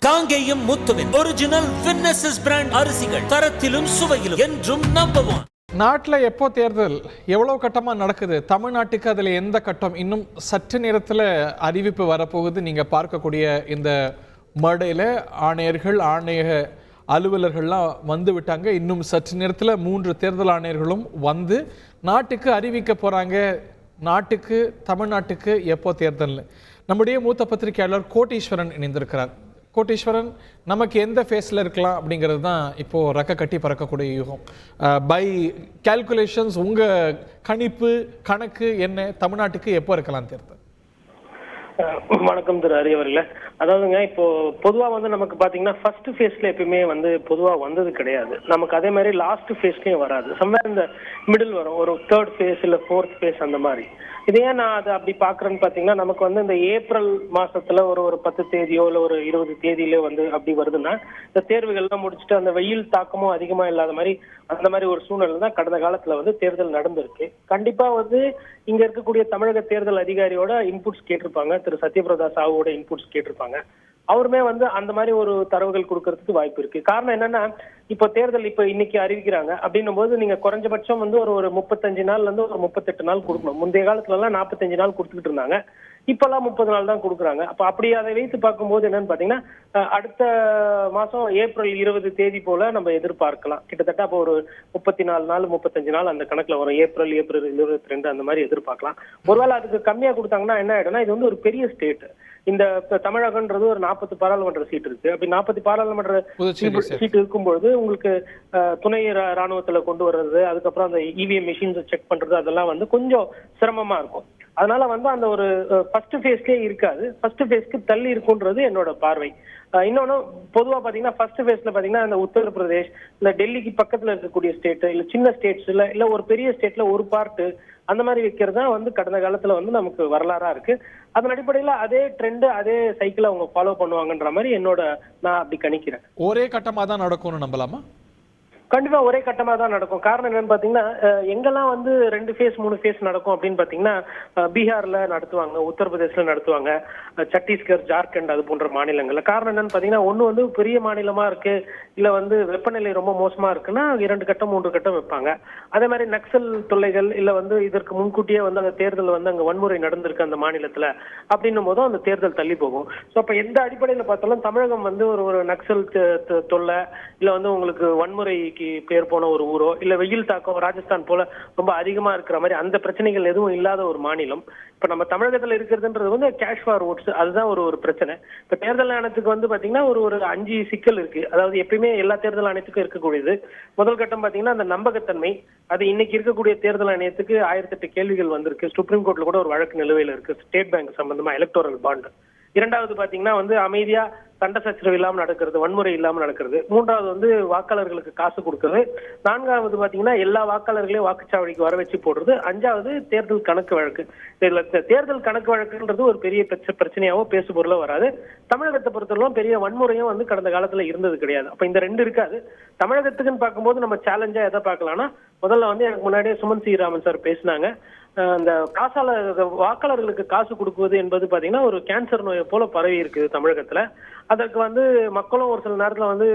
காங்கேயம் முத்துவின் original winners brand அரிசிகள் தரத்திலும் சுவையிலும் என்றும் நம்பர் 1. நாட்டில் எப்போ தேர்தல் எவ்வளோ கட்டமாக நடக்குது? தமிழ்நாட்டுக்கு அதில் எந்த கட்டம்? இன்னும் சற்று நேரத்தில் அறிவிப்பு வரப்போகுது. நீங்கள் பார்க்கக்கூடிய இந்த மேடையில் ஆணையர்கள் ஆணையக அலுவலர்கள்லாம் வந்து விட்டாங்க. இன்னும் சற்று நேரத்தில் 3 தேர்தல் ஆணையர்களும் வந்து நாட்டுக்கு அறிவிக்க போகிறாங்க. நாட்டுக்கு தமிழ்நாட்டுக்கு எப்போ தேர்தல்? நம்முடைய மூத்த பத்திரிகையாளர் கோட்டீஸ்வரன் இணைந்திருக்கிறார். கோட்டீஸ்வரன், நமக்கு எந்த ஃபேஸில் இருக்கலாம் அப்படிங்கிறது தான் இப்போது ரெக்க கட்டி பறக்கக்கூடிய யூகம். பை கால்குலேஷன்ஸ், உங்கள் கணிப்பு கணக்கு என்ன? தமிழ்நாட்டுக்கு எப்போ இருக்கலாம் தேர்தல்? வணக்கம் திரு அரியவர்களே. அதாவதுங்க, இப்போ பொதுவா வந்து நமக்கு பாத்தீங்கன்னா ஃபர்ஸ்ட் ஃபேஸ்ல எப்பயுமே வந்து பொதுவா வந்தது கிடையாது. நமக்கு அதே மாதிரி லாஸ்ட் ஃபேஸ்லயும் வராது. சம்வேர் இந்த மிடில் வரும், ஒரு 3rd ஃபேஸ் இல்ல 4th ஃபேஸ் அந்த மாதிரி. இது ஏன் நான் அதை அப்படி பாக்குறேன்னு பாத்தீங்கன்னா, நமக்கு வந்து இந்த ஏப்ரல் மாசத்துல ஒரு 10 தேதியோ இல்ல ஒரு 20 தேதியில வந்து அப்படி வருதுன்னா, இந்த தேர்வுகள்லாம் முடிச்சுட்டு அந்த வெயில் தாக்கமும் அதிகமா இல்லாத மாதிரி அந்த மாதிரி ஒரு சூழ்நிலை தான் கடந்த காலத்துல வந்து தேர்தல் நடந்திருக்கு. கண்டிப்பா வந்து இங்க இருக்கக்கூடிய தமிழக தேர்தல் அதிகாரியோட இன்புட்ஸ் கேட்டிருப்பாங்க, திரு சத்யபிரதா சாஹூவோட இன்புட்ஸ் கேட்டிருப்பாங்க. அவருமே வந்து அந்த மாதிரி ஒரு தரவுகள் கொடுக்கறதுக்கு வாய்ப்பு இருக்கு. காரணம் என்னன்னா, இப்போ தேர்தல் இப்போ இன்னைக்கு அறிவிக்கிறாங்க அப்படின்னும் போது நீங்க குறைஞ்சபட்சம் வந்து ஒரு 35 நாள்ல இருந்து ஒரு 38 நாள் கொடுக்கணும். முந்தைய காலத்துல எல்லாம் 45 நாள் கொடுத்துக்கிட்டு இருந்தாங்க. இப்பெல்லாம் 30 நாள் தான் கொடுக்குறாங்க. அப்ப அப்படி அதை வைத்து பார்க்கும்போது என்னன்னு பாத்தீங்கன்னா, அடுத்த மாசம் ஏப்ரல் 20 தேதி போல நம்ம எதிர்பார்க்கலாம். கிட்டத்தட்ட அப்போ ஒரு 34 நாள் 35 நாள் அந்த கணக்குல வரும். ஏப்ரல் 22 அந்த மாதிரி எதிர்பார்க்கலாம். ஒருவேளை அதுக்கு கம்மியா கொடுத்தாங்கன்னா என்ன ஆயிடும்னா, இது வந்து ஒரு பெரிய ஸ்டேட். இந்த தமிழகன்றது ஒரு 40 பாராளுமன்ற சீட் இருக்கு. அப்படி 40 பாராளுமன்ற சீட் இருக்கும்பொழுது உங்களுக்கு துணை ராணுவத்துல கொண்டு வர்றது, அதுக்கப்புறம் அந்த இவிஎம் மிஷின்ஸ் செக் பண்றது, அதெல்லாம் வந்து கொஞ்சம் சிரமமா இருக்கும். அதனால வந்து அந்த ஒரு ஃபர்ஸ்ட் ஃபேஸ்லயே இருக்காது, ஃபர்ஸ்ட் ஃபேஸ்க்கு தள்ளி இருக்குன்றது என்னோட பார்வை. இன்னொன்னு, பொதுவா பாத்தீங்கன்னா ஃபர்ஸ்ட் ஃபேஸ்ல பாத்தீங்கன்னா இந்த உத்தரப்பிரதேஷ் இல்ல டெல்லிக்கு பக்கத்துல இருக்கக்கூடிய ஸ்டேட் இல்ல சின்ன ஸ்டேட்ஸ் இல்ல ஒரு பெரிய ஸ்டேட்ல ஒரு பார்ட் அந்த மாதிரி வைக்கிறது தான் வந்து கடந்த காலத்துல வந்து நமக்கு வரலாறா இருக்கு. அதன் அடிப்படையில அதே ட்ரெண்ட் அதே சைக்கிள் அவங்க ஃபாலோ பண்ணுவாங்கன்ற மாதிரி நான் அப்படி கணிக்கிறேன். ஒரே கட்டமா தான் நடக்கும்னு நம்பலாமா? கண்டிப்பா ஒரே கட்டமா தான் நடக்கும். காரணம் என்னன்னு பாத்தீங்கன்னா, எங்கெல்லாம் வந்து 2 ஃபேஸ் 3 ஃபேஸ் நடக்கும் அப்படின்னு பாத்தீங்கன்னா, பீகார்ல நடத்துவாங்க, உத்தரப்பிரதேசல நடத்துவாங்க, சத்தீஸ்கர், ஜார்க்கண்ட் அது போன்ற மாநிலங்கள்ல. காரணம் என்னன்னு பாத்தீங்கன்னா, ஒண்ணு வந்து பெரிய மாநிலமா இருக்கு, இல்ல வந்து வெப்பநிலை ரொம்ப மோசமா இருக்குன்னா 2 கட்டம் 3 கட்டம் வைப்பாங்க. அதே மாதிரி நக்சல் தொல்லைகள் இல்ல வந்து இதற்கு முன்கூட்டியே வந்து அந்த தேர்தல் வந்து அங்க வன்முறை நடந்திருக்கு அந்த மாநிலத்துல அப்படின்னும் போதும் அந்த தேர்தல் தள்ளி போகும். ஸோ அப்ப எந்த அடிப்படையில பார்த்தாலும் தமிழகம் வந்து ஒரு நக்சல் தொல்லை இல்ல வந்து உங்களுக்கு வன்முறை பேர் போன ஒரு ஊரோ இல்ல வெயில் தாக்கம் ராஜஸ்தான் போல ரொம்ப அதிகமா இருக்கிற மாதிரி அந்த பிரச்சனைகள் எதுவும் இல்லாத ஒரு மாநிலம். இப்ப நம்ம தமிழகத்துல இருக்கிறதுன்றது வந்து கேஷ் ஃபார் ஓட்ஸ், அதுதான் ஒரு பிரச்சனை. இப்ப தேர்தல் ஆணையத்துக்கு வந்து பாத்தீங்கன்னா ஒரு 5 சிக்கல் இருக்கு. அதாவது எப்பயுமே எல்லா தேர்தல் ஆணையத்துக்கும் இருக்கக்கூடியது. முதல் கட்டம் பாத்தீங்கன்னா அந்த நம்பகத்தன்மை. அது இன்னைக்கு இருக்கக்கூடிய தேர்தல் ஆணையத்துக்கு 1008 கேள்விகள் வந்திருக்கு. சுப்ரீம் கோர்ட்ல கூட ஒரு வழக்கு நிலுவையில இருக்கு, ஸ்டேட் பேங்க் சம்பந்தமா, எலக்டோரல் பாண்ட். இரண்டாவது பாத்தீங்கன்னா வந்து அமைதியா சண்டை சச்சரவு இல்லாம நடக்கிறது, வன்முறை இல்லாம நடக்கிறது. மூன்றாவது வந்து வாக்காளர்களுக்கு காசு கொடுக்கறது. நான்காவது பாத்தீங்கன்னா எல்லா வாக்காளர்களையும் வாக்குச்சாவடிக்கு வர வச்சு போடுறது. அஞ்சாவது தேர்தல் கணக்கு வழக்கு. இதுல தேர்தல் கணக்கு வழக்குன்றது ஒரு பெரிய பிரச்சனையாவோ பேசு பொருளோ வராது. தமிழகத்தை பொறுத்தவரைக்கும் பெரிய வன்முறையும் வந்து கடந்த காலத்துல இருந்தது கிடையாது. அப்ப இந்த 2 இருக்காது. தமிழகத்துக்குன்னு பார்க்கும்போது நம்ம சேலஞ்சா எதை பார்க்கலாம்னா, முதல்ல வந்து எனக்கு முன்னாடியே சுமன் சி ராமன் சார் பேசினாங்க. அந்த வாக்காளர்களுக்கு காசு கொடுக்குவது என்பது பாத்தீங்கன்னா ஒரு கேன்சர் நோயை போல பரவி இருக்குது தமிழகத்துல. அதற்கு வந்து மக்களும் ஒரு சில நேரத்துல வந்து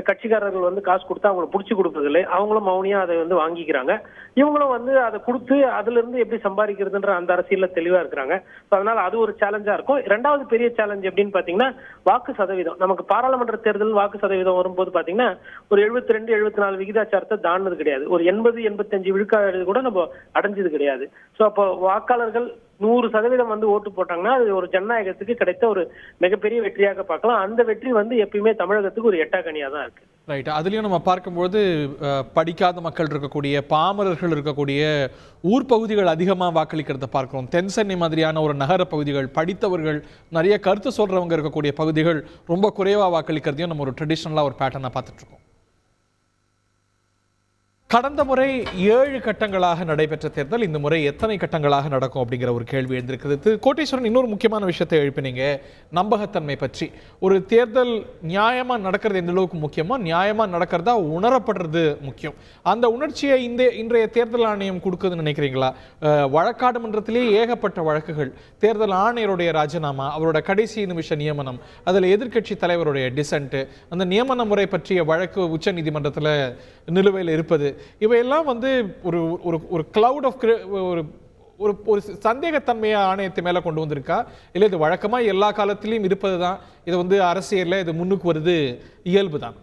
கட்சிக்காரர்கள் வந்து காசு கொடுத்தா அவங்களை புடிச்சு கொடுப்பதில்லை, அவங்களும் மௌனியா அதை வந்து வாங்கிக்கிறாங்க. இவங்களும் வந்து அதை கொடுத்து அதுல இருந்து எப்படி சம்பாதிக்கிறதுன்ற அந்த அரசியல்ல தெளிவா இருக்கிறாங்க. அதனால அது ஒரு சேலஞ்சா இருக்கும். 2வது பெரிய சேலஞ்ச் எப்படின்னு பாத்தீங்கன்னா வாக்கு சதவீதம். நமக்கு பாராளுமன்ற தேர்தல் வாக்கு சதவீதம் வரும்போது பாத்தீங்கன்னா ஒரு 72-74 விகிதாச்சாரத்தை தாண்டது கிடையாது. ஒரு 80-85 விழுக்காடு கூட நம்ம அடைஞ்சது கிடையாது. சோ அப்போ வாக்காளர்கள் 100% வந்து ஓட்டு போட்டாங்கன்னா அது ஒரு ஜனநாயகத்துக்கு கிடைத்த ஒரு மிகப்பெரிய வெற்றியாக பார்க்கலாம். அந்த வெற்றி வந்து எப்பயுமே தமிழகத்துக்கு ஒரு எட்டாக்கனியா தான் இருக்கு. ரைட். அதுலயும் நம்ம பார்க்கும்போது படிக்காத மக்கள் இருக்கக்கூடிய, பாமரர்கள் இருக்கக்கூடிய ஊர் பகுதிகள் அதிகமாக வாக்களிக்கிறத பார்க்கிறோம். தென்சென்னை மாதிரியான ஒரு நகர பகுதிகள், படித்தவர்கள் நிறைய கருத்து சொல்றவங்க இருக்கக்கூடிய பகுதிகள் ரொம்ப குறைவா வாக்களிக்கிறதையும் நம்ம ஒரு ட்ரெடிஷ்னலா ஒரு பேட்டர்னா பார்த்துட்டு இருக்கோம். கடந்த முறை 7 கட்டங்களாக நடைபெற்ற தேர்தல் இந்த முறை எத்தனை கட்டங்களாக நடக்கும் அப்படிங்கிற ஒரு கேள்வி எழுந்திருக்கிறது. கோட்டீஸ்வரன், இன்னொரு முக்கியமான விஷயத்தை எழுப்பினீங்க, நம்பகத்தன்மை பற்றி. ஒரு தேர்தல் நியாயமா நடக்கிறது எந்த அளவுக்கு முக்கியமோ, நியாயமா நடக்கிறதா உணரப்படுறது முக்கியம். அந்த உணர்ச்சியை இன்றைய தேர்தல் ஆணையம் கொடுக்குதுன்னு நினைக்கிறீங்களா? வழக்காடு மன்றத்திலேயே ஏகப்பட்ட வழக்குகள், தேர்தல் ஆணையருடைய ராஜினாமா, அவரோட கடைசி நிமிஷ நியமனம், அதில் எதிர்க்கட்சி தலைவருடைய டிசன்ட், அந்த நியமன முறை பற்றிய வழக்கு உச்ச நீதிமன்றத்தில் நிலுவையில் இருப்பது, இவையெல்லாம் வந்து ஒரு ஒரு கிளவுட் ஆஃப் ஒரு ஒரு சந்தேகத்தன்மையை ஆணையத்தை மேலே கொண்டு வந்திருக்கா? இல்லை இது வழக்கமாக எல்லா காலத்திலையும் இருப்பது தான், இது வந்து அரசியலில் இது முன்னுக்கு வருது, இயல்பு தான்?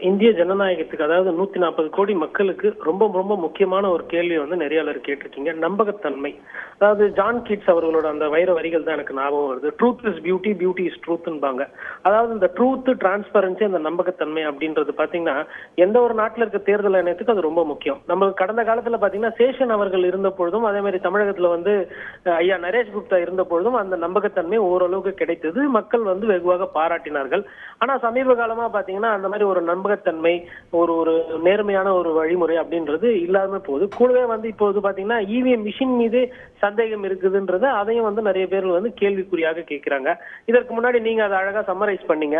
இந்திய ஜனநாயகத்துக்கு, அதாவது 140 கோடி மக்களுக்கு ரொம்ப ரொம்ப முக்கியமான ஒரு கேள்வி வந்து நிறைய பேர் கேட்டிருக்கீங்க, நம்பகத்தன்மை. அதாவது ஜான் கீட்ஸ் அவர்களோட அந்த வைர வரிகள் தான் எனக்கு ஞாபகம் வருது. Truth is beauty, beauty is ட்ரூத்ன்பாங்க. அதாவது இந்த ட்ரூத், டிரான்ஸ்பரன்சி, அந்த நம்பகத்தன்மை அப்படின்றது பாத்தீங்கன்னா எந்த ஒரு நாட்டில் இருக்க தேர்தல் ஆணையத்துக்கு அது ரொம்ப முக்கியம். நம்ம கடந்த காலத்துல பாத்தீங்கன்னா சேஷன் அவர்கள் இருந்த பொழுதும், அதே மாதிரி தமிழகத்துல வந்து ஐயா நரேஷ் குப்தா இருந்த பொழுதும் அந்த நம்பகத்தன்மை ஓரளவுக்கு கிடைத்தது, மக்கள் வந்து வெகுவாக பாராட்டினார்கள். ஆனா சமீப காலமா பாத்தீங்கன்னா அந்த மாதிரி ஒரு நம்பகத்தன்மை, ஒரு நேர்மையான ஒரு வழிமுறை அப்படின்றது இல்லாம போகுது. கூடவே வந்து இப்போது பாத்தீங்கன்னா இவிஎம் மிஷின் மீது சந்தேகம் இருக்குதுன்றது, அதையும் வந்து நிறைய பேர் வந்து கேள்விக்குறியாக கேட்கிறாங்க. இதற்கு முன்னாடி நீங்க அதை அழகா சம்மரைஸ் பண்ணீங்க.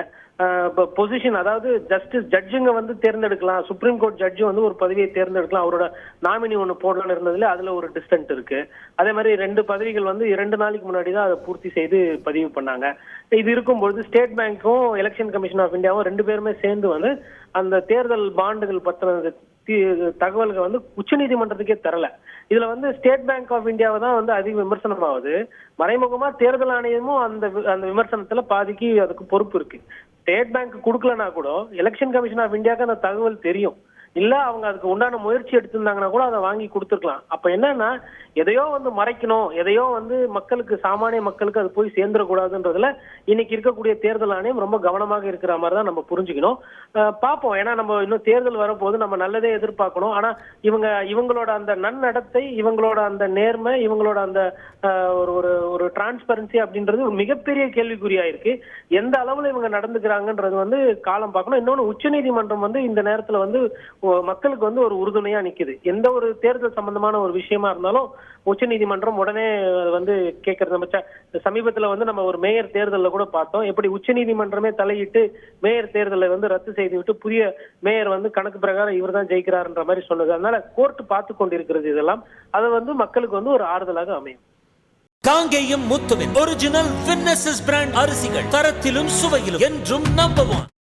பொசிஷன், அதாவது ஜஸ்டிஸ் ஜட்ஜுங்க வந்து தேர்ந்தெடுக்கலாம், சுப்ரீம் கோர்ட் ஜட்ஜு வந்து ஒரு பதவியை தேர்ந்தெடுக்கலாம், அவரோட நாமினி ஒன்று போடலான்னு இருந்ததுல அதுல ஒரு டிஸ்டன்ட் இருக்கு. அதே மாதிரி 2 பதவிகள் வந்து 2 நாளைக்கு முன்னாடி தான் அதை பூர்த்தி செய்து பதிவு பண்ணாங்க. இது இருக்கும்பொழுது ஸ்டேட் பேங்க்கும் எலெக்ஷன் கமிஷன் ஆஃப் இந்தியாவும் 2 பேருமே சேர்ந்து வந்து அந்த தேர்தல் பாண்டுகள் பத்தின தகவல்கள் வந்து உச்ச நீதிமன்றத்துக்கே தரல. இதுல வந்து ஸ்டேட் பேங்க் ஆஃப் இந்தியாவை தான் வந்து அதிக விமர்சனம் ஆகுது. மறைமுகமா தேர்தல் ஆணையமும் அந்த விமர்சனத்துல பாதிக்கு அதுக்கு பொறுப்பு இருக்கு. ஸ்டேட் பேங்க் கொடுக்கலனா கூட எலெக்ஷன் கமிஷன் ஆஃப் இந்தியாவுக்கு அந்த தகவல் தெரியும். இல்ல அவங்க அதுக்கு உண்டான முயற்சி எடுத்திருந்தாங்கன்னா கூட அதை வாங்கி கொடுத்துருக்கலாம். அப்ப என்னன்னா எதையோ வந்து மறைக்கணும், எதையோ வந்து மக்களுக்கு, சாமானிய மக்களுக்கு அது போய் சேர்ந்துடக்கூடாதுன்றதுல இன்னைக்கு இருக்கக்கூடிய தேர்தல் ஆணையம் ரொம்ப கவனமாக இருக்கிற மாதிரி தான் நம்ம புரிஞ்சுக்கணும். பார்ப்போம். ஏன்னா நம்ம இன்னும் தேர்தல் வரப்போது, நம்ம நல்லதே எதிர்பார்க்கணும். ஆனா இவங்களோட அந்த நன்னடத்தை, இவங்களோட அந்த நேர்மை, இவங்களோட அந்த ஒரு டிரான்ஸ்பரன்சி அப்படின்றது ஒரு மிகப்பெரிய கேள்விக்குறியா இருக்கு. எந்த அளவுல இவங்க நடந்துக்கிறாங்கன்றது வந்து காலம் பார்க்கணும். இன்னொன்னு, உச்ச நீதிமன்றம் வந்து இந்த நேரத்துல வந்து மக்களுக்கு வந்து ஒரு உறுதுணையா நிக்குது. எந்த ஒரு தேர்தல் சம்பந்தமான ஒரு விஷயமா இருந்தாலும் உச்ச நீதிமன்றம் உடனே வந்து கேட்கறது. நம்ம சமீபத்துல வந்து நம்ம ஒரு மேயர் தேர்தலில் கூட பார்த்தோம், எப்படி உச்ச நீதிமன்றமே தலையிட்டு மேயர் தேர்தலை வந்து ரத்து செய்து விட்டு புதிய மேயர் வந்து கணக்கு பிரகாரம் இவர் தான் ஜெயிக்கிறாருன்ற மாதிரி சொன்னது. அதனால கோர்ட் பார்த்து கொண்டிருக்கிறது. இதெல்லாம் அது வந்து மக்களுக்கு வந்து ஒரு ஆறுதலாக அமையும். காங்கேயம் முத்துவின் ஒரிஜினல் வின்னசஸ் பிராண்ட் அரிசிகள், தரத்திலும் சுவையிலும் என்றும் நம்பர் 1.